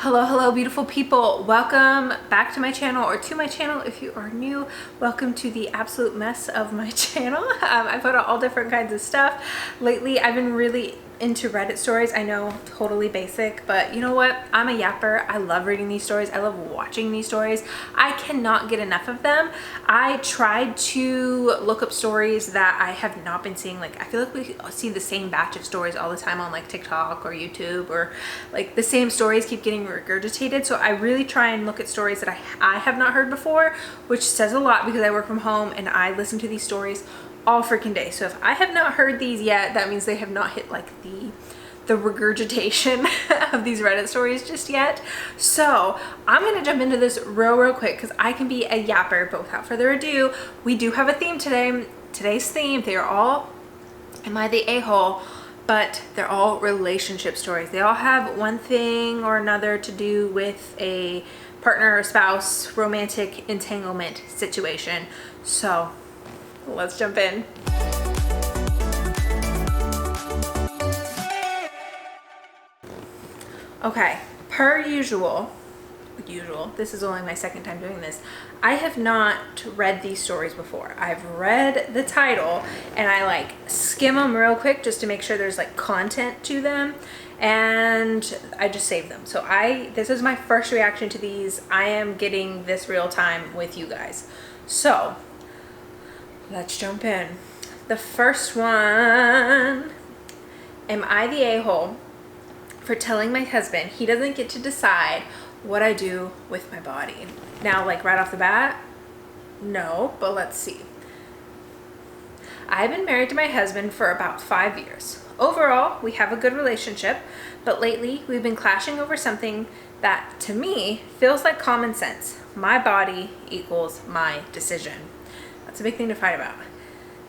Hello beautiful people, welcome back to my channel, or to my channel if you are new. Welcome to the absolute mess of my channel. I put out all different kinds of stuff lately. I've been really into Reddit stories. I know, totally basic, but you know what, I'm a yapper. I love reading these stories. I love watching these stories. I cannot get enough of them. I tried to look up stories that I have not been seeing. Like, I feel like we see the same batch of stories all the time on like TikTok or YouTube, or like the same stories keep getting regurgitated. So I really try and look at stories that I have not heard before, which says a lot because I work from home and I listen to these stories all freaking day. So if I have not heard these yet, that means they have not hit like the regurgitation of these Reddit stories just yet. So I'm gonna jump into this real quick because I can be a yapper. But without further ado, we do have a theme today. Today's theme, they are all, am I the a-hole? But they're all relationship stories. They all have one thing or another to do with a partner or spouse romantic entanglement situation. So let's jump in. Okay, per usual, this is only my second time doing this. I have not read these stories before. I've read the title and I like skim them real quick just to make sure there's like content to them, and I just save them. So this is my first reaction to these. I am getting this real time with you guys. So let's jump in. The first one, am I the a-hole for telling my husband he doesn't get to decide what I do with my body? Now, like right off the bat, no, but let's see. I've been married to my husband for about 5 years. Overall, we have a good relationship, but lately we've been clashing over something that to me feels like common sense. My body equals my decision. That's a big thing to fight about.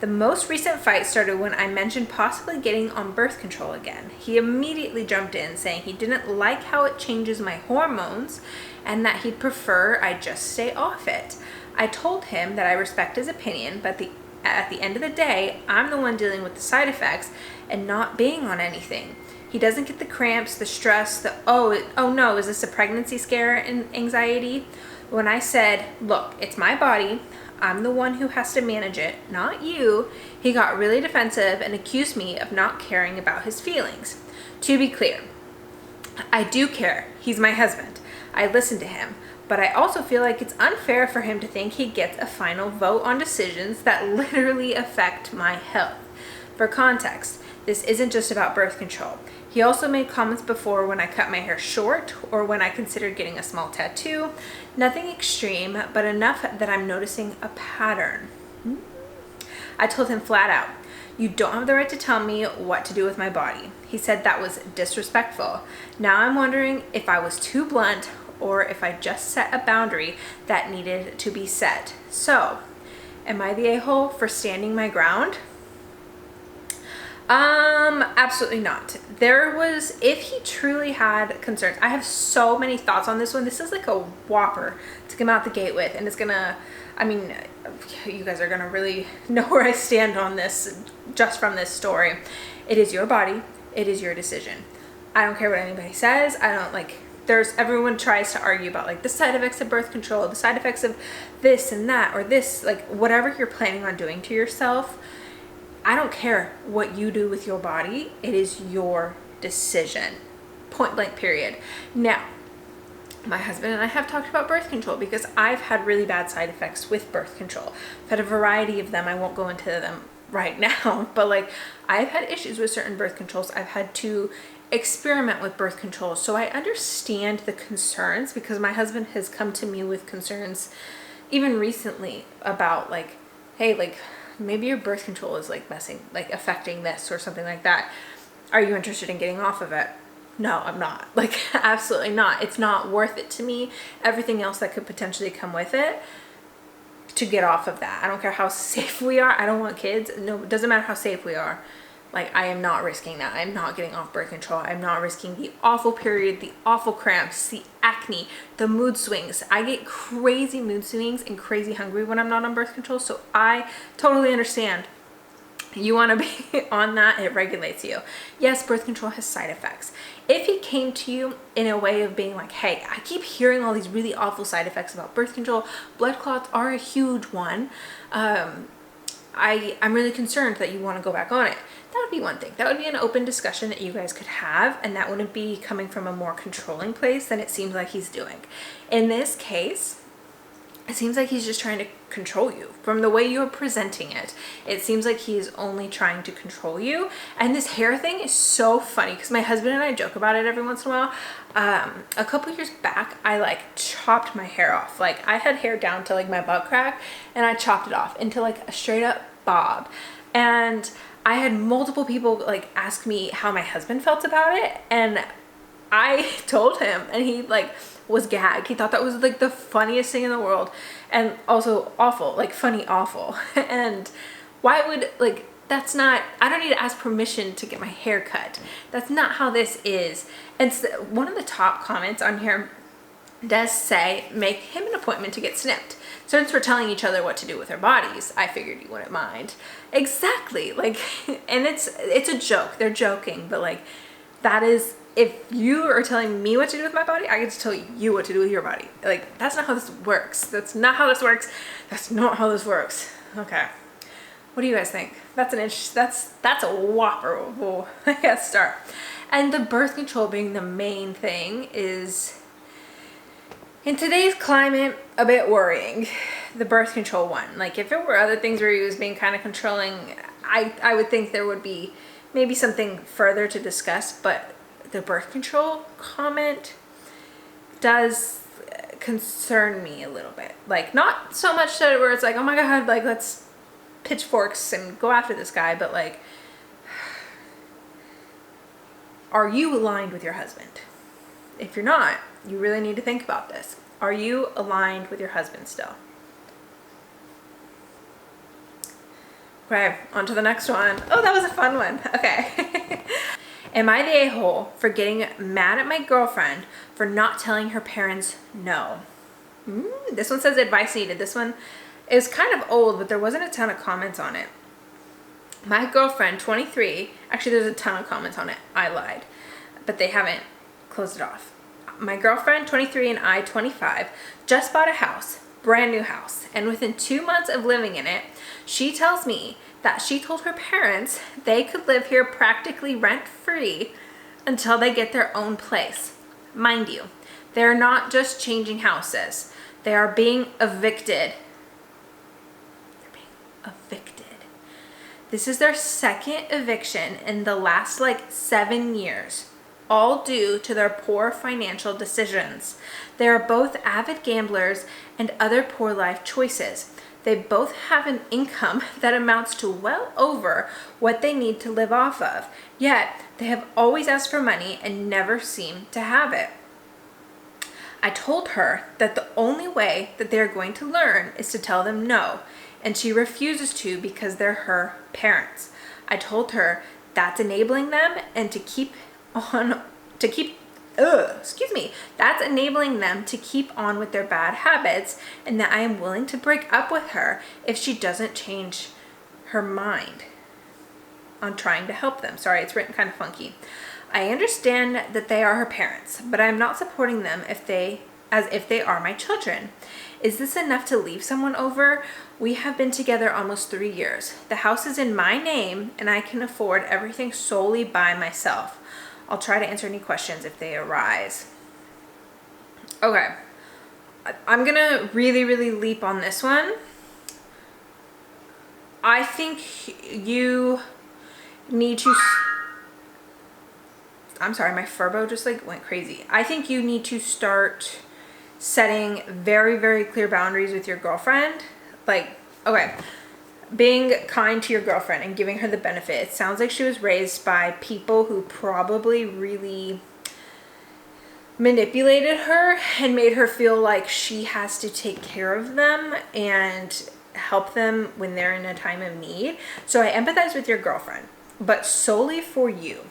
The most recent fight started when I mentioned possibly getting on birth control again. He immediately jumped in saying he didn't like how it changes my hormones and that he'd prefer I just stay off it. I told him that I respect his opinion, but at the end of the day, I'm the one dealing with the side effects and not being on anything. He doesn't get the cramps, the stress, the oh no, is this a pregnancy scare and anxiety? When I said, look, it's my body, I'm the one who has to manage it, not you, he got really defensive and accused me of not caring about his feelings. To be clear, I do care. He's my husband. I listen to him, but I also feel like it's unfair for him to think he gets a final vote on decisions that literally affect my health. For context, this isn't just about birth control. He also made comments before when I cut my hair short or when I considered getting a small tattoo. Nothing extreme, but enough that I'm noticing a pattern. I told him flat out, you don't have the right to tell me what to do with my body. He said that was disrespectful. Now I'm wondering if I was too blunt or if I just set a boundary that needed to be set. So, am I the a-hole for standing my ground? Absolutely not. If he truly had concerns, I have so many thoughts on this one. This is like a whopper to come out the gate with, and it's gonna, I mean, you guys are gonna really know where I stand on this just from this story. It is your body. It is your decision. I don't care what anybody says. I don't like, everyone tries to argue about like the side effects of birth control, the side effects of this and that, or this, like whatever you're planning on doing to yourself. I don't care what you do with your body. It is your decision. Point blank, period. Now, my husband and I have talked about birth control because I've had really bad side effects with birth control. I've had a variety of them. I won't go into them right now, but like I've had issues with certain birth controls. I've had to experiment with birth control. So I understand the concerns because my husband has come to me with concerns even recently about like, hey, like, maybe your birth control is like affecting this or something like that. Are you interested in getting off of it? No, I'm not. Like, absolutely not. It's not worth it to me. Everything else that could potentially come with it, to get off of that. I don't care how safe we are. I don't want kids. No, it doesn't matter how safe we are. Like, I am not risking that. I'm not getting off birth control. I'm not risking the awful period, the awful cramps, the acne, the mood swings. I get crazy mood swings and crazy hungry when I'm not on birth control. So I totally understand You want to be on that. It regulates you. Yes, birth control has side effects. If he came to you in a way of being like, hey, I keep hearing all these really awful side effects about birth control. Blood clots are a huge one. I'm really concerned that you want to go back on it. That would be one thing. That would be an open discussion that you guys could have, and that wouldn't be coming from a more controlling place than it seems like he's doing. In this case, it seems like he's just trying to control you. From the way you're presenting it, it seems like he's only trying to control you. And this hair thing is so funny because my husband and I joke about it every once in a while. A couple years back, I like chopped my hair off. Like I had hair down to like my butt crack, and I chopped it off into like a straight up bob. And I had multiple people like ask me how my husband felt about it, and I told him, and he like was gagged. He thought that was like the funniest thing in the world, and also awful, like funny awful. And why would, like, that's not, I don't need to ask permission to get my hair cut. That's not how this is. And so one of the top comments on here does say, make him an appointment to get snipped. Since we're telling each other what to do with our bodies, I figured you wouldn't mind. Exactly. Like, and it's a joke. They're joking, but like, that is, if you are telling me what to do with my body, I get to tell you what to do with your body. Like, that's not how this works. That's not how this works. That's not how this works. Okay. What do you guys think? That's a whopper. We'll, I guess, start. And the birth control being the main thing is, in today's climate, a bit worrying. The birth control one. Like, if it were other things where he was being kind of controlling, I would think there would be maybe something further to discuss, but the birth control comment does concern me a little bit. Like, not so much that where it's like, oh my God, like, let's pitchforks and go after this guy, but like, are you aligned with your husband? If you're not, you really need to think about this. Are you aligned with your husband still? Okay, on to the next one. Oh, that was a fun one. Okay. Am I the a-hole for getting mad at my girlfriend for not telling her parents no? This one says advice needed. This one is kind of old, but there wasn't a ton of comments on it. My girlfriend, 23, actually there's a ton of comments on it. I lied, but they haven't closed it off. My girlfriend, 23, and I, 25, just bought a house, brand new house, and within 2 months of living in it, she tells me that she told her parents they could live here practically rent-free until they get their own place. Mind you, they're not just changing houses. They are being evicted. They're being evicted. This is their second eviction in the last like 7 years, all due to their poor financial decisions. They are both avid gamblers and other poor life choices. They both have an income that amounts to well over what they need to live off of, yet they have always asked for money and never seem to have it. I told her that the only way that they're going to learn is to tell them no, and she refuses to because they're her parents. I told her that's enabling them and that's enabling them to keep on with their bad habits, and that I am willing to break up with her if she doesn't change her mind on trying to help them. Sorry, it's written kind of funky. I understand that they are her parents, but I am not supporting them as if they are my children. Is this enough to leave someone over? We have been together almost 3 years. The house is in my name, and I can afford everything solely by myself. I'll try to answer any questions if they arise. Okay. I'm going to really, really leap on this one. I think you need to... I'm sorry, my Furbo just like went crazy. I think you need to start setting very, very clear boundaries with your girlfriend. Like, okay, being kind to your girlfriend and giving her the benefit. It sounds like she was raised by people who probably really manipulated her and made her feel like she has to take care of them and help them when they're in a time of need. So I empathize with your girlfriend, but solely for you.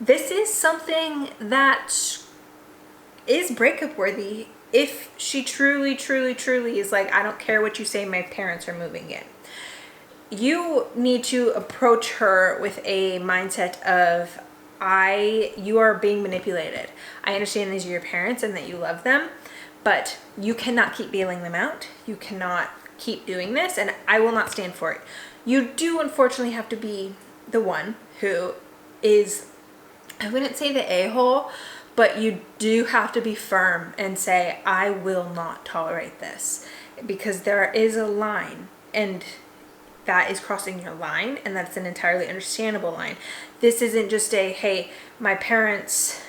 This is something that is breakup worthy if she truly, truly, truly is like, I don't care what you say, my parents are moving in. you need to approach her with a mindset of, you are being manipulated. I understand these are your parents and that you love them, but you cannot keep bailing them out. You cannot keep doing this, and I will not stand for it. You do unfortunately have to be the one who is, I wouldn't say the a-hole, but you do have to be firm and say, I will not tolerate this, because there is a line, and that is crossing your line, and that's an entirely understandable line. This isn't just a, hey, my parents,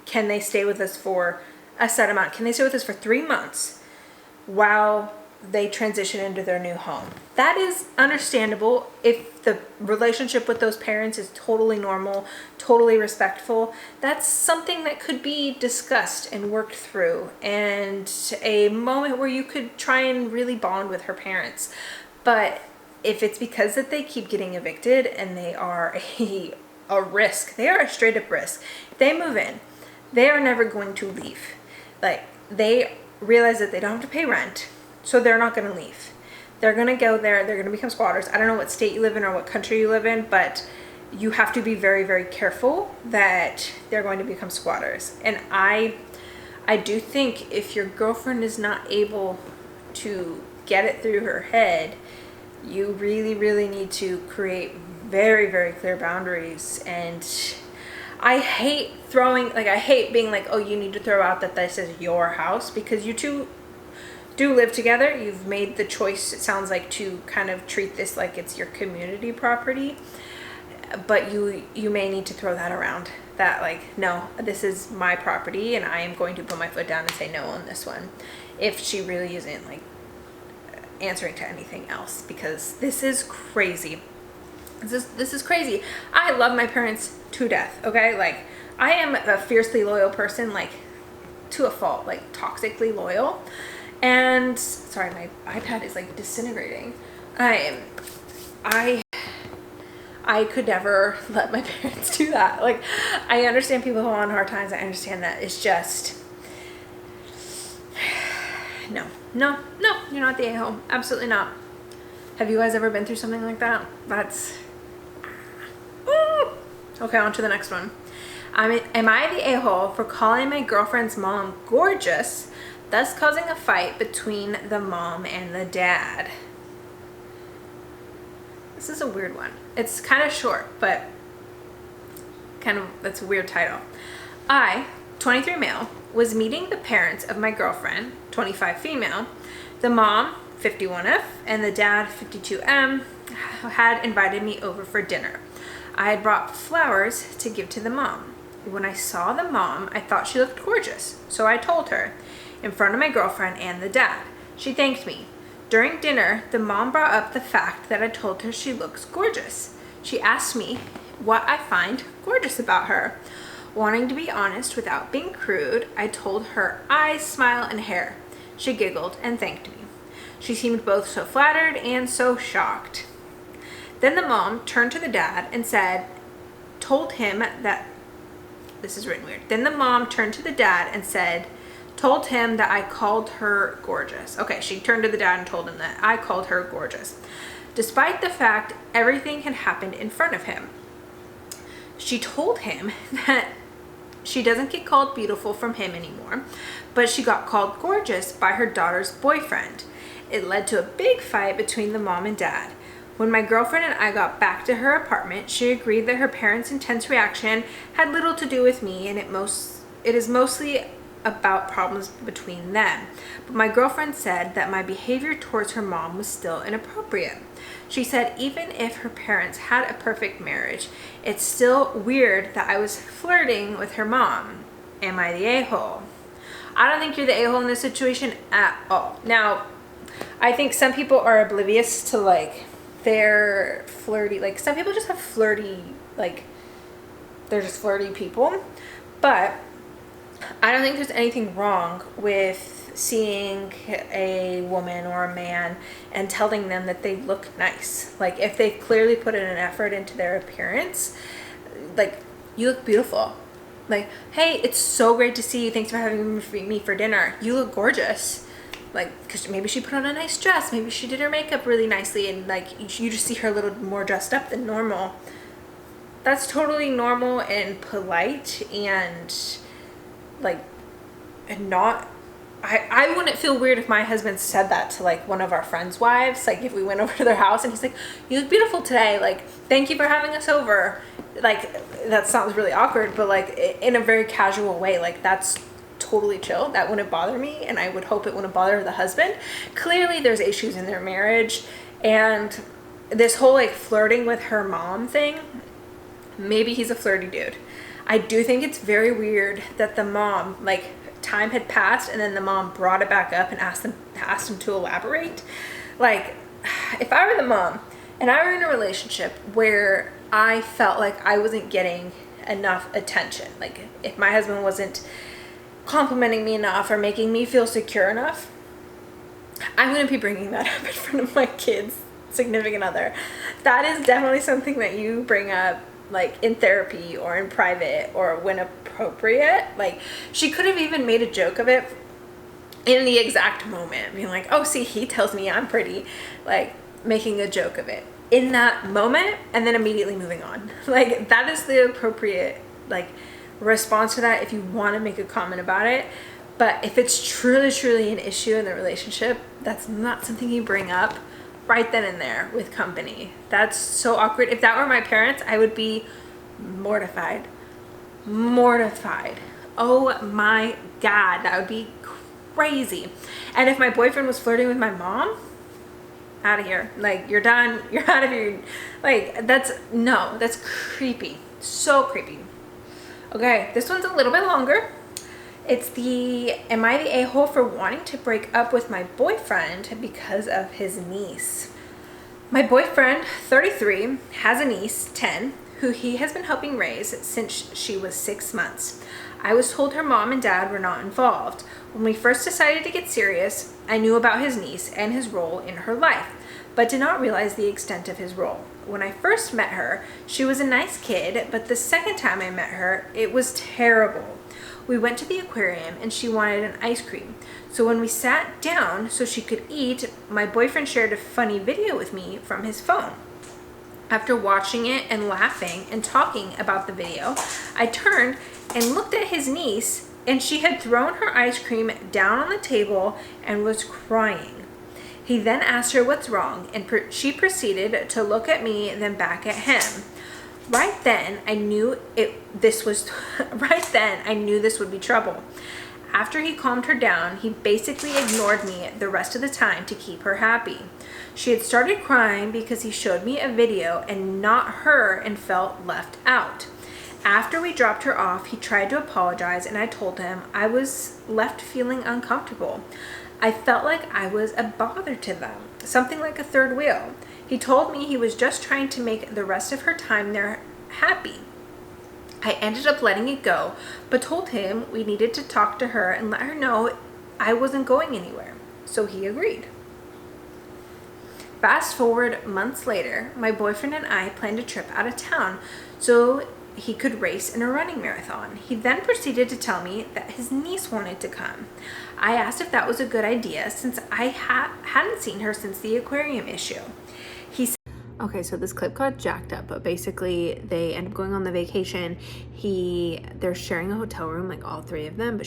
can they stay with us for a set amount? Can they stay with us for 3 months while they transition into their new home? That is understandable if the relationship with those parents is totally normal, totally respectful. That's something that could be discussed and worked through, and a moment where you could try and really bond with her parents. But if it's because that they keep getting evicted and they are a risk, they are a straight up risk. If they move in, they are never going to leave. Like, they realize that they don't have to pay rent, so they're not going to leave. They're going to go there. They're going to become squatters. I don't know what state you live in or what country you live in, but you have to be very, very careful that they're going to become squatters. And I do think if your girlfriend is not able to get it through her head, you really, really need to create very, very clear boundaries. And I hate I hate being like, oh, you need to throw out that this is your house, because you two do live together. You've made the choice, it sounds like, to kind of treat this like it's your community property. But you may need to throw that around, that like, no, this is my property and I am going to put my foot down and say no on this one, if she really isn't like answering to anything else, because this is crazy. This is crazy. I love my parents to death, okay? Like, I am a fiercely loyal person, like, to a fault, like, toxically loyal. And, sorry, my iPad is, like, disintegrating. I could never let my parents do that. Like, I understand people who are on hard times. I understand that. It's just, no, you're not the a-hole. Absolutely not. Have you guys ever been through something like that? That's, okay, on to the next one. Am I the a-hole for calling my girlfriend's mom gorgeous, thus causing a fight between the mom and the dad? This is a weird one. It's kind of short, but that's a weird title. I, 23 male, was meeting the parents of my girlfriend, 25 female. The mom, 51F, and the dad, 52M, had invited me over for dinner. I had brought flowers to give to the mom. When I saw the mom, I thought she looked gorgeous, so I told her, in front of my girlfriend and the dad. She thanked me. During dinner, the mom brought up the fact that I told her she looks gorgeous. She asked me what I find gorgeous about her. Wanting to be honest without being crude, I told her eyes, smile, and hair. She giggled and thanked me. She seemed both so flattered and so shocked. Then the mom turned to the dad and told him that I called her gorgeous. Okay, she turned to the dad and told him that I called her gorgeous, despite the fact everything had happened in front of him. She told him that she doesn't get called beautiful from him anymore, but she got called gorgeous by her daughter's boyfriend. It led to a big fight between the mom and dad. When my girlfriend and I got back to her apartment, she agreed that her parents' intense reaction had little to do with me, and it is mostly about problems between them. But my girlfriend said that my behavior towards her mom was still inappropriate. She said even if her parents had a perfect marriage, it's still weird that I was flirting with her mom. Am I the a-hole? I don't think you're the a-hole in this situation at all. Now, I think some people are oblivious to like their flirty, like some people just have flirty, like they're just flirty people. But I don't think there's anything wrong with seeing a woman or a man and telling them that they look nice. Like if they clearly put in an effort into their appearance, like, you look beautiful. Like, hey, it's so great to see you. Thanks for having me for dinner. You look gorgeous. like, because maybe she put on a nice dress, maybe she did her makeup really nicely, and like you just see her a little more dressed up than normal. That's totally normal and polite, and like, and not, I wouldn't feel weird if my husband said that to like one of our friends' wives, like if we went over to their house and he's like, you look beautiful today, like thank you for having us over. Like, that sounds really awkward, but like in a very casual way, like that's totally chill. That wouldn't bother me, and I would hope it wouldn't bother the husband. Clearly there's issues in their marriage, and this whole like flirting with her mom thing, maybe he's a flirty dude. I do think it's very weird that the mom, like, time had passed and then the mom brought it back up and asked him to elaborate. Like, if I were the mom and I were in a relationship where I felt like I wasn't getting enough attention, like if my husband wasn't complimenting me enough or making me feel secure enough, I wouldn't be bringing that up in front of my kids' significant other. That is definitely something that you bring up like in therapy or in private or when appropriate. Like, she could have even made a joke of it in the exact moment, being like, oh, see, he tells me I'm pretty, like making a joke of it in that moment and then immediately moving on. Like, that is the appropriate like response to that if you want to make a comment about it. But if it's truly an issue in the relationship, that's not something you bring up right then and there with company. That's so awkward. If that were my parents, I would be mortified. Oh my God, that would be crazy. And if my boyfriend was flirting with my mom, out of here. Like, you're done. You're out of here. Like, that's creepy. So creepy. Okay, this one's a little bit longer. It's am I the a-hole for wanting to break up with my boyfriend because of his niece? My boyfriend, 33, has a niece, 10, who he has been helping raise since she was 6 months. I was told her mom and dad were not involved. When we first decided to get serious, I knew about his niece and his role in her life, but did not realize the extent of his role. When I first met her, she was a nice kid, but the second time I met her, it was terrible. We went to the aquarium and she wanted an ice cream. So when we sat down so she could eat, my boyfriend shared a funny video with me from his phone. After watching it and laughing and talking about the video, I turned and looked at his niece, and she had thrown her ice cream down on the table and was crying. He then asked her what's wrong, and she proceeded to look at me, then back at him. Right then, I knew this would be trouble. After he calmed her down, he basically ignored me the rest of the time to keep her happy. She had started crying because he showed me a video and not her, and felt left out. After we dropped her off, he tried to apologize, and I told him I was left feeling uncomfortable. I felt like I was a bother to them, something like a third wheel. He told me he was just trying to make the rest of her time there happy. I ended up letting it go, but told him we needed to talk to her and let her know I wasn't going anywhere. So he agreed. Fast forward months later, my boyfriend and I planned a trip out of town so he could race in a running marathon. He then proceeded to tell me that his niece wanted to come. I asked if that was a good idea since I hadn't seen her since the aquarium issue. Okay, so this clip got jacked up, but basically they end up going on the vacation. They're sharing a hotel room, like all three of them, but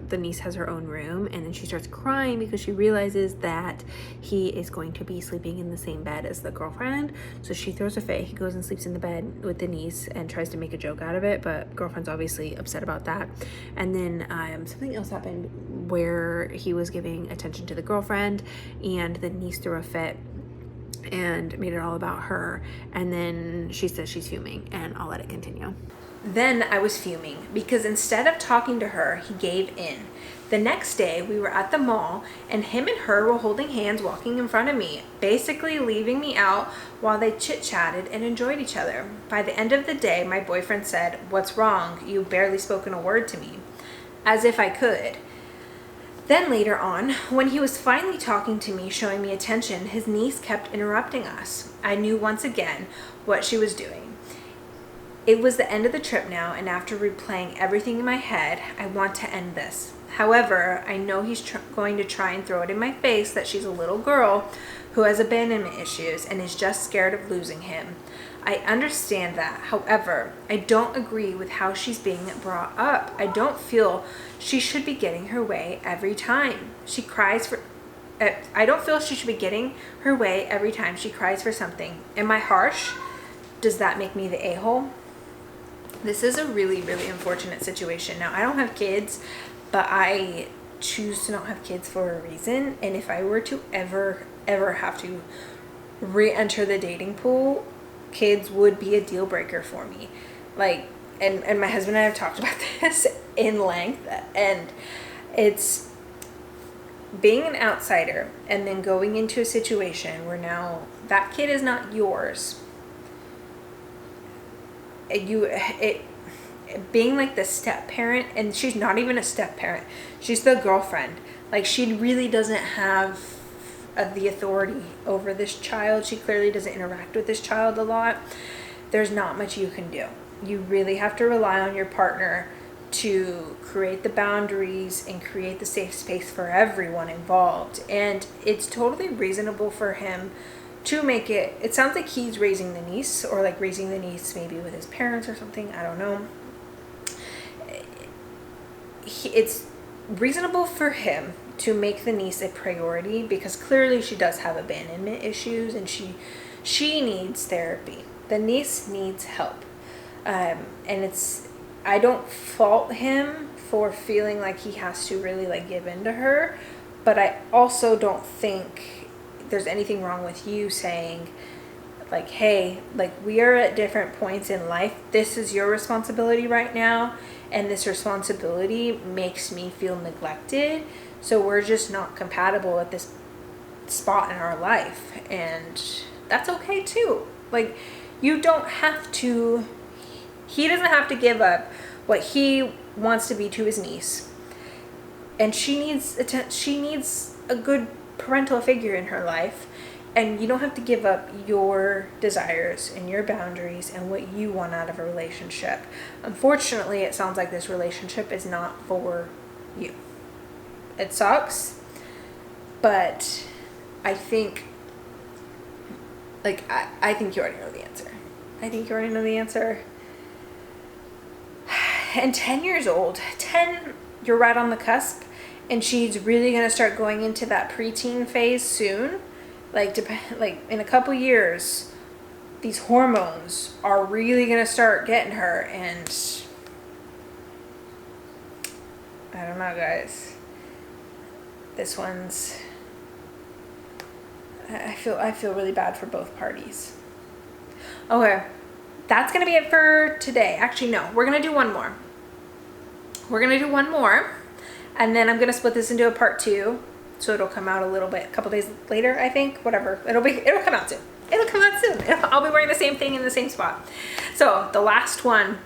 the niece has her own room, and then she starts crying because she realizes that he is going to be sleeping in the same bed as the girlfriend. So she throws a fit. He goes and sleeps in the bed with the niece and tries to make a joke out of it, but girlfriend's obviously upset about that. And then something else happened where he was giving attention to the girlfriend, and the niece threw a fit and made it all about her, and then she says she's fuming, and I'll let it continue. Then I was fuming because instead of talking to her, he gave in. The next day we were at the mall, and him and her were holding hands walking in front of me, basically leaving me out while they chit-chatted and enjoyed each other. By the end of the day, my boyfriend said, "What's wrong? You've barely spoken a word to me." As if I could. Then later on, when he was finally talking to me, showing me attention, his niece kept interrupting us. I knew once again what she was doing. It was the end of the trip now, and after replaying everything in my head, I want to end this. However, I know he's going to try and throw it in my face that she's a little girl who has abandonment issues and is just scared of losing him. I understand that. However, I don't agree with how she's being brought up. I don't feel she should be getting her way every time she cries for. I don't feel she should be getting her way every time she cries for something. Am I harsh? Does that make me the a-hole? This is a really, really unfortunate situation. Now, I don't have kids, but I choose to not have kids for a reason. And if I were to ever have to re-enter the dating pool, kids would be a deal breaker for me. Like, and my husband and I have talked about this in length, and it's being an outsider and then going into a situation where now that kid is not yours. Being like the step parent, and she's not even a step parent, she's the girlfriend. Like, she really doesn't have the authority over this child. She clearly doesn't interact with this child a lot. There's not much you can do. You really have to rely on your partner to create the boundaries and create the safe space for everyone involved. And it's totally reasonable for him to make it. It sounds like he's raising the niece, or like raising the niece maybe with his parents or something. I don't know. It's reasonable for him to make the niece a priority, because clearly she does have abandonment issues and she needs therapy. The niece needs help. And I don't fault him for feeling like he has to really like give in to her, but I also don't think there's anything wrong with you saying like, hey, like, we are at different points in life. This is your responsibility right now, and this responsibility makes me feel neglected. So we're just not compatible at this spot in our life, and that's okay too. Like, you don't have to, he doesn't have to give up what he wants to be to his niece. And she needs a good parental figure in her life. And you don't have to give up your desires and your boundaries and what you want out of a relationship. Unfortunately, it sounds like this relationship is not for you. It sucks, but I think, like, I think you already know the answer. I think you already know the answer. And 10 years old, 10, you're right on the cusp, and she's really going to start going into that preteen phase soon. Like in a couple years, these hormones are really going to start getting her, and I don't know, guys. This one's, I feel really bad for both parties. Okay, that's going to be it for today. Actually, no, we're going to do one more. And then I'm going to split this into a part 2. So it'll come out a couple days later, I think. Whatever. It'll come out soon. I'll be wearing the same thing in the same spot. So the last one,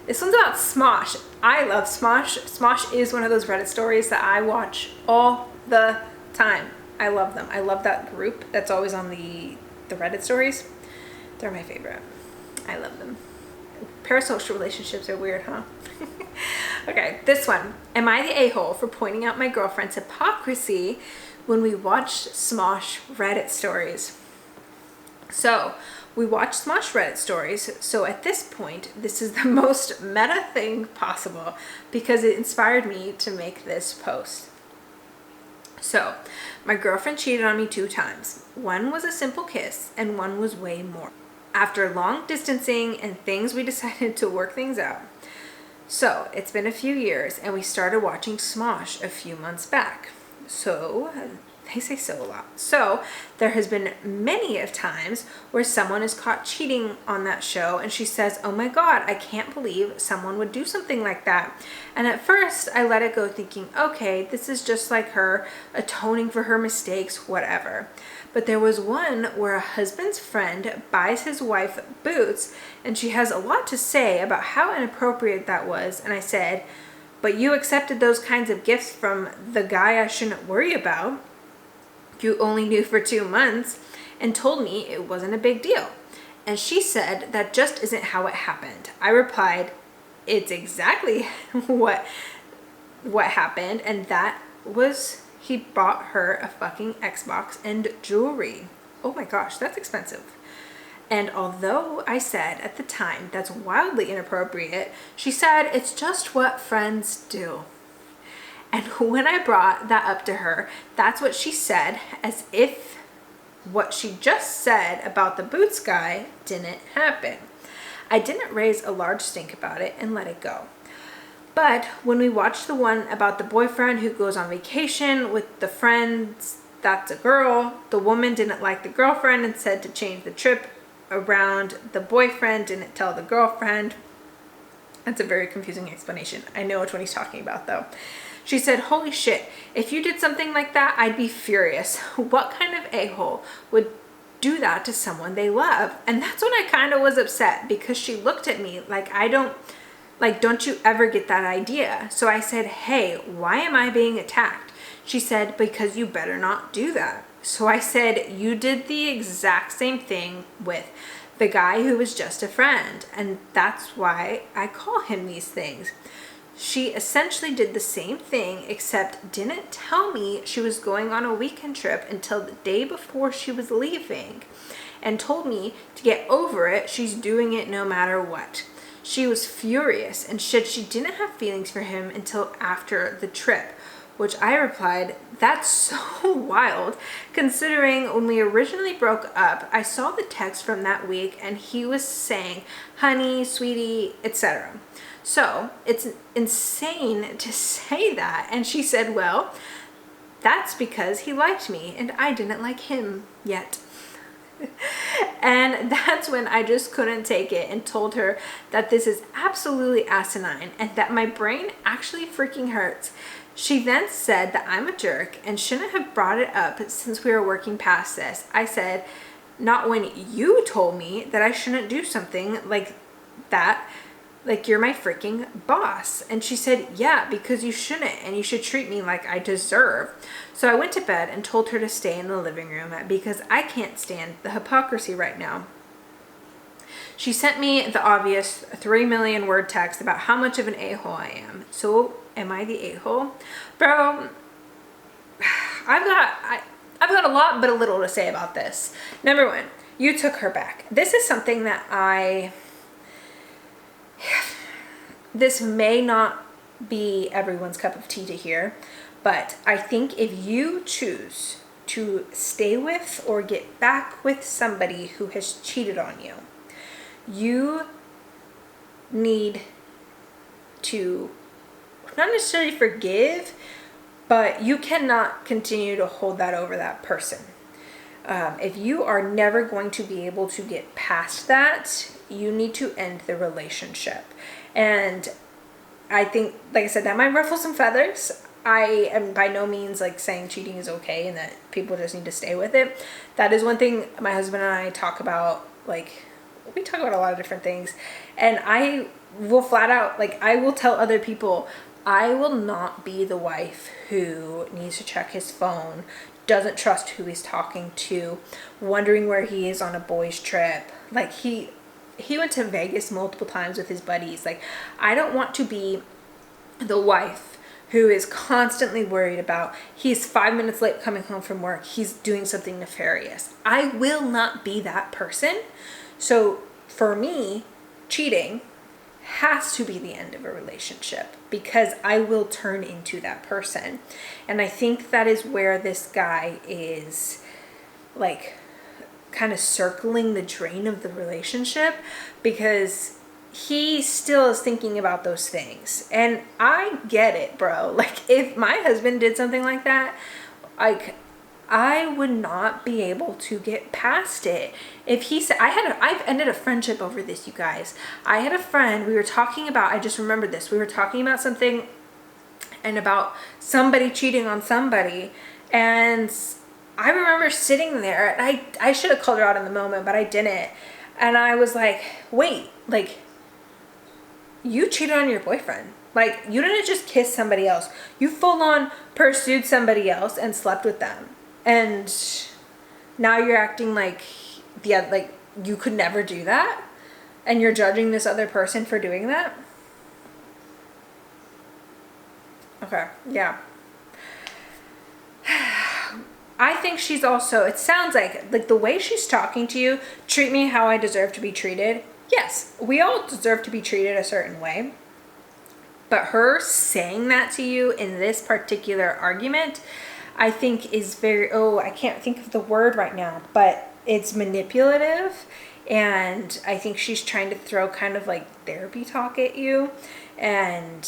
this one's about Smosh. I love Smosh. Smosh is one of those Reddit stories that I watch all the time. I love them. I love that group that's always on the Reddit stories. They're my favorite. I love them. Parasocial relationships are weird, huh? Okay, this one. Am I the a-hole for pointing out my girlfriend's hypocrisy when we watched Smosh Reddit stories? So, we watched Smosh Reddit stories, so at this point, this is the most meta thing possible because it inspired me to make this post. So, my girlfriend cheated on me 2 times. One was a simple kiss, and one was way more. After long distancing and things, we decided to work things out. So, it's been a few years, and we started watching Smosh a few months back. So, they say so a lot. So, there has been many of times where someone is caught cheating on that show, and she says, oh my God, I can't believe someone would do something like that. And at first, I let it go thinking, okay, this is just like her atoning for her mistakes, whatever. But there was one where a husband's friend buys his wife boots, and she has a lot to say about how inappropriate that was. And I said, but you accepted those kinds of gifts from the guy I shouldn't worry about. You only knew for 2 months and told me it wasn't a big deal. And she said that just isn't how it happened. I replied, it's exactly what happened, and that was he bought her a fucking Xbox and jewelry. Oh my gosh, that's expensive. And although I said at the time that's wildly inappropriate, she said it's just what friends do. And when I brought that up to her, that's what she said, as if what she just said about the boots guy didn't happen. I didn't raise a large stink about it and let it go. But when we watched the one about the boyfriend who goes on vacation with the friends, that's a girl, the woman didn't like the girlfriend and said to change the trip around. The boyfriend didn't tell the girlfriend. That's a very confusing explanation. I know which one he's talking about though. She said, holy shit, if you did something like that, I'd be furious. What kind of a-hole would do that to someone they love? And that's when I kind of was upset, because she looked at me like, don't you ever get that idea? So I said, hey, why am I being attacked? She said, because you better not do that. So I said, you did the exact same thing with the guy who was just a friend, and that's why I call him these things. She essentially did the same thing, except didn't tell me she was going on a weekend trip until the day before she was leaving, and told me to get over it. She's doing it no matter what. She was furious and said she didn't have feelings for him until after the trip, which I replied, that's so wild, considering when we originally broke up, I saw the text from that week and he was saying, honey, sweetie, etc. So it's insane to say that. And she said, well, that's because he liked me and I didn't like him yet. And that's when I just couldn't take it and told her that this is absolutely asinine and that my brain actually freaking hurts. She then said that I'm a jerk and shouldn't have brought it up since we were working past this. I said, not when you told me that I shouldn't do something like that, like you're my freaking boss. And she said, yeah, because you shouldn't, and you should treat me like I deserve. So I went to bed and told her to stay in the living room because I can't stand the hypocrisy right now. She sent me the obvious 3 million word text about how much of an a-hole I am. So am I the a-hole? Bro, I've got a lot but a little to say about this. Number one, you took her back. This is something that this may not be everyone's cup of tea to hear, but I think if you choose to stay with or get back with somebody who has cheated on you, you need to not necessarily forgive, but you cannot continue to hold that over that person. If you are never going to be able to get past that, you need to end the relationship. And I think, like I said, that might ruffle some feathers. I am by no means like saying cheating is okay and that people just need to stay with it. That is one thing my husband and I talk about. Like, we talk about a lot of different things, and I will flat out, like, I will tell other people, I will not be the wife who needs to check his phone, doesn't trust who he's talking to, wondering where he is on a boys' trip. Like, he went to Vegas multiple times with his buddies. Like, I don't want to be the wife who is constantly worried about he's 5 minutes late coming home from work, he's doing something nefarious. I will not be that person. So for me, cheating has to be the end of a relationship because I will turn into that person. And I think that is where this guy is, like, kind of circling the drain of the relationship, because he still is thinking about those things. And I get it, bro. Like, if my husband did something like that, like, I would not be able to get past it. If he said, I've ended a friendship over this, you guys. I had a friend, we were talking about, I just remembered this. We were talking about something and about somebody cheating on somebody. And I remember sitting there, and I should have called her out in the moment, but I didn't. And I was like, wait, like, you cheated on your boyfriend. Like, you didn't just kiss somebody else. You full on pursued somebody else and slept with them. And now you're acting like you could never do that, and you're judging this other person for doing that. Okay, yeah. I think she's also, it sounds like the way she's talking to you, treat me how I deserve to be treated. Yes, we all deserve to be treated a certain way. But her saying that to you in this particular argument, I think is very, I can't think of the word right now, but it's manipulative. And I think she's trying to throw kind of like therapy talk at you and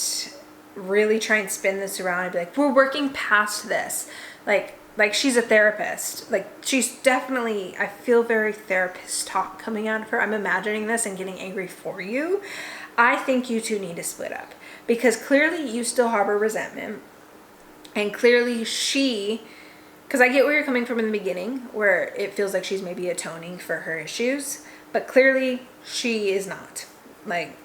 really try and spin this around and be like, we're working past this. Like she's a therapist. Like she's definitely, I feel very therapist talk coming out of her. I'm imagining this and getting angry for you. I think you two need to split up because clearly you still harbor resentment. And clearly she, because I get where you're coming from in the beginning, where it feels like she's maybe atoning for her issues, but clearly she is not. Like,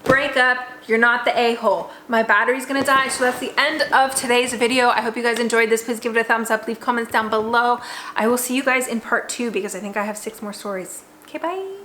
break up, you're not the a-hole. My battery's gonna die, so that's the end of today's video. I hope you guys enjoyed this. Please give it a thumbs up, leave comments down below. I will see you guys in part 2 because I think I have 6 more stories. Okay, bye.